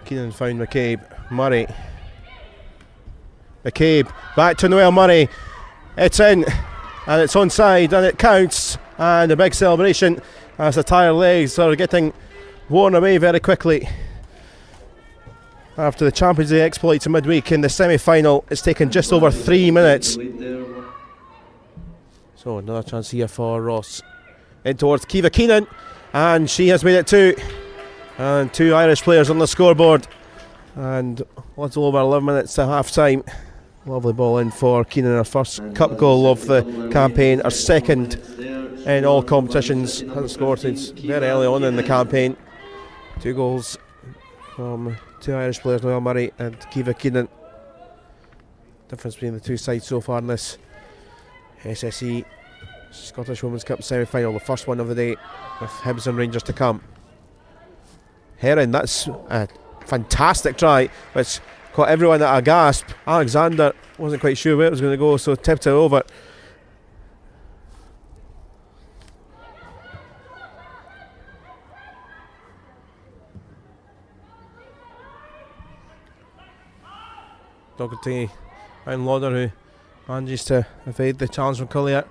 Keenan found McCabe. Murray. McCabe back to Noel Murray. It's in and it's onside and it counts. And a big celebration as the tyre legs are getting worn away very quickly. After the Champions League exploits in midweek in the semi-final, it's taken just over 3 minutes. So another chance here for Ross. In towards Kiva Keenan, and she has made it 2. And 2 Irish players on the scoreboard. And a little over 11 minutes to half time. Lovely ball in for Keenan, her first cup goal of the campaign, her second in all competitions. Hasn't scored since very early on in the campaign. 2 goals from 2 Irish players, Noel Murray and Kiva Keenan. Difference between the 2 sides so far in this SSE Scottish Women's Cup semi-final, the first one of the day, with Hibs and Rangers to come. Heron, that's a fantastic try, which caught everyone at a gasp. Alexander wasn't quite sure where it was going to go, so tipped it over. Doherty and Lauder, who manages to evade the challenge from Collier.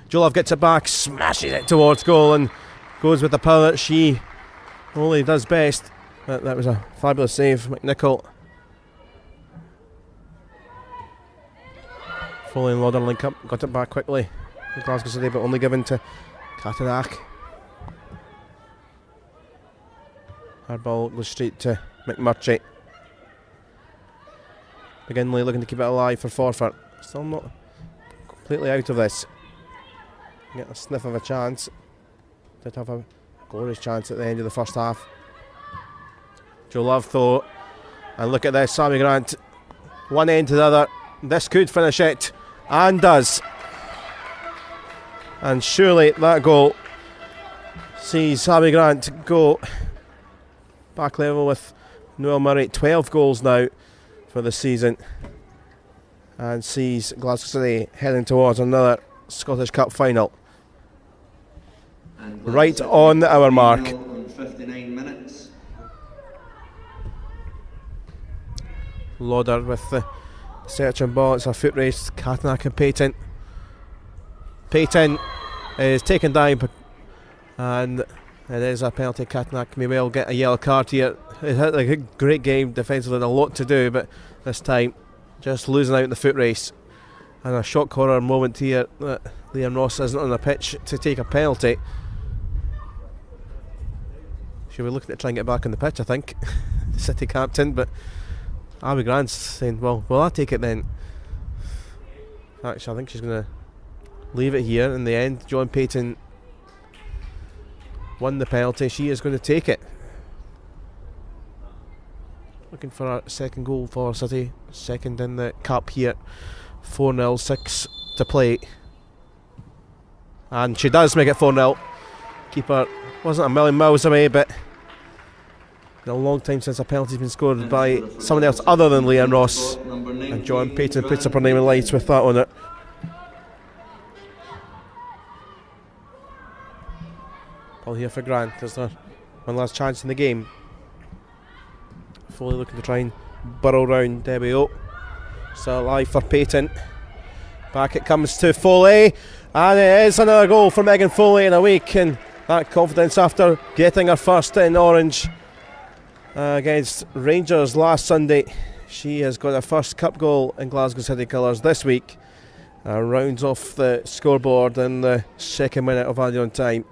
Jolove gets it back, smashes it towards goal and goes with the power that she only does best. That was a fabulous save, McNichol. Foley and Lauder link up, got it back quickly. Glasgow City, but only given to Katanach. Her ball goes straight to McMurtry. McGinley looking to keep it alive for Forfar. Still not completely out of this. Get a sniff of a chance. Did have a glorious chance at the end of the first half. Joe Love though, and look at this, Sammy Grant, one end to the other. This could finish it, and does. And surely that goal sees Sammy Grant go back level with Noel Murray. 12 goals now for the season, and sees Glasgow City heading towards another Scottish Cup final. Right on the hour mark. 59 minutes. Lauder with the searching ball. It's a foot race. Katanach and Payton. Payton is taken down, and it is a penalty. Katanach may well get a yellow card here. It had a great game defensively, a lot to do, but this time just losing out in the foot race. And a shock horror moment here that Liam Ross isn't on the pitch to take a penalty. She was looking to try and get back on the pitch, I think, the City captain, but Abby Grant's saying, well, I'll take it then. Actually, I think she's going to leave it here in the end. John Payton won the penalty. She is going to take it. Looking for a second goal for City. Second in the cup here. 4-0, 6 to play. And she does make it 4-0. Keeper wasn't a million miles away, but a long time since a penalty's been scored by someone else other than Leanne Ross. And John Payton puts up her name in lights with that on it. Ball here for Grant. There's their one last chance in the game. Foley looking to try and burrow round Debbie O. Still alive for Payton. Back it comes to Foley. And it is another goal for Megan Foley in a week. And that confidence after getting her first in orange against Rangers last Sunday. She has got her first cup goal in Glasgow City colours this week. Rounds off the scoreboard in the second minute of added on time.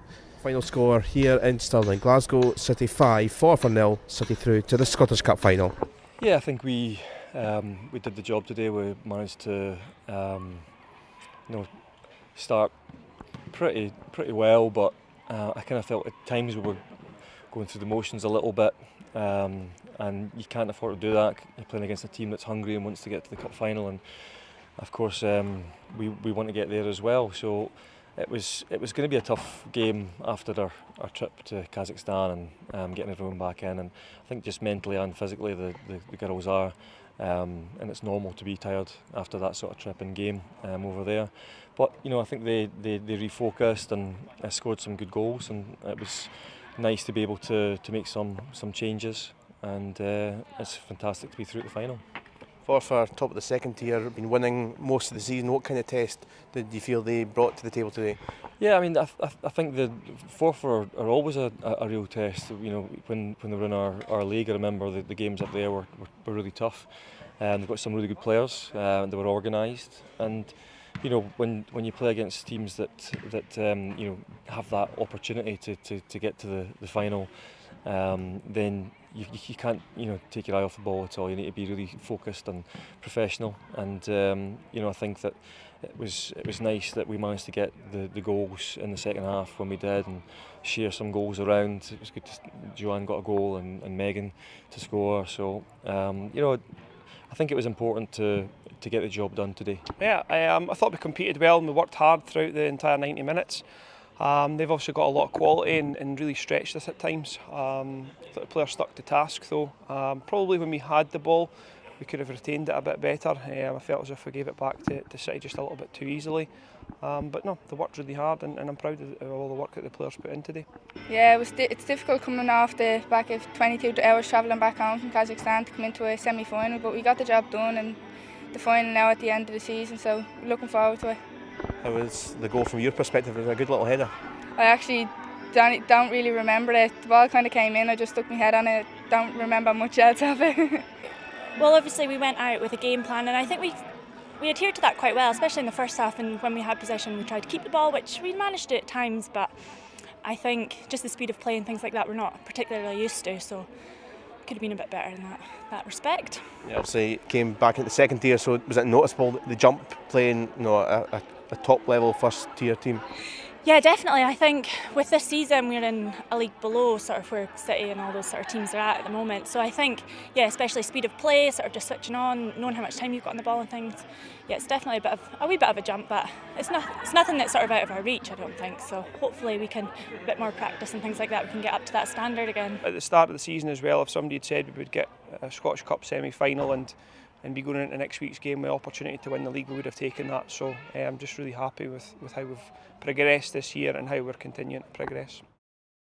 Final score here in Stirling. Glasgow City 5, Forfar 0, City through to the Scottish Cup final. Yeah, I think we did the job today. We managed to start pretty well, but I kind of felt at times we were going through the motions a little bit, and you can't afford to do that. You're playing against a team that's hungry and wants to get to the cup final, and of course we want to get there as well. So it was going to be a tough game after our trip to Kazakhstan and getting everyone back in, and I think just mentally and physically the girls are, and it's normal to be tired after that sort of trip and game over there. But I think they refocused and scored some good goals, and it was nice to be able to make some changes. and it's fantastic to be through to the final. Forfar, top of the second tier, been winning most of the season. What kind of test did you feel they brought to the table today? Yeah, I mean, I think the Forfar are always a real test. You know, when they were in our league, I remember the games up there were really tough. They've got some really good players. They were organised, and you know, when you play against teams that you know, have that opportunity to get to the final, then you can't, you know, take your eye off the ball at all. You need to be really focused and professional, and you know, I think that it was nice that we managed to get the goals in the second half when we did, and share some goals around. It was good. Joanne got a goal and Megan to score. So you know, I think it was important to get the job done today. Yeah, I thought we competed well and we worked hard throughout the entire 90 minutes. They've also got a lot of quality and really stretched us at times. The players stuck to task though. Probably when we had the ball, we could have retained it a bit better. I felt as if we gave it back to City just a little bit too easily. But no, they worked really hard, and I'm proud of all the work that the players put in today. Yeah, it's difficult coming off the back of 22 hours travelling back home from Kazakhstan to come into a semi-final, but we got the job done, and the final now at the end of the season, so looking forward to it. How was the goal from your perspective? It was a good little header. I actually don't really remember it. The ball kind of came in, I just stuck my head on it. Don't remember much else of it. Well, obviously we went out with a game plan, and I think we adhered to that quite well, especially in the first half, and when we had possession we tried to keep the ball, which we managed to at times, but I think just the speed of play and things like that we're not particularly used to, so could have been a bit better in that respect. Yeah, obviously came back into the second tier, so was it noticeable the jump playing, you know, a top level first tier team? Yeah, definitely. I think with this season we're in a league below sort of where City and all those sort of teams are at the moment. So I think, yeah, especially speed of play, sort of just switching on, knowing how much time you've got on the ball and things. Yeah, it's definitely a wee bit of a jump, but it's nothing that's sort of out of our reach, I don't think. So hopefully we can, a bit more practice and things like that, we can get up to that standard again. At the start of the season as well, if somebody had said we would get a Scottish Cup semi-final and be going into next week's game with the opportunity to win the league, we would have taken that. So I'm just really happy with how we've progressed this year and how we're continuing to progress.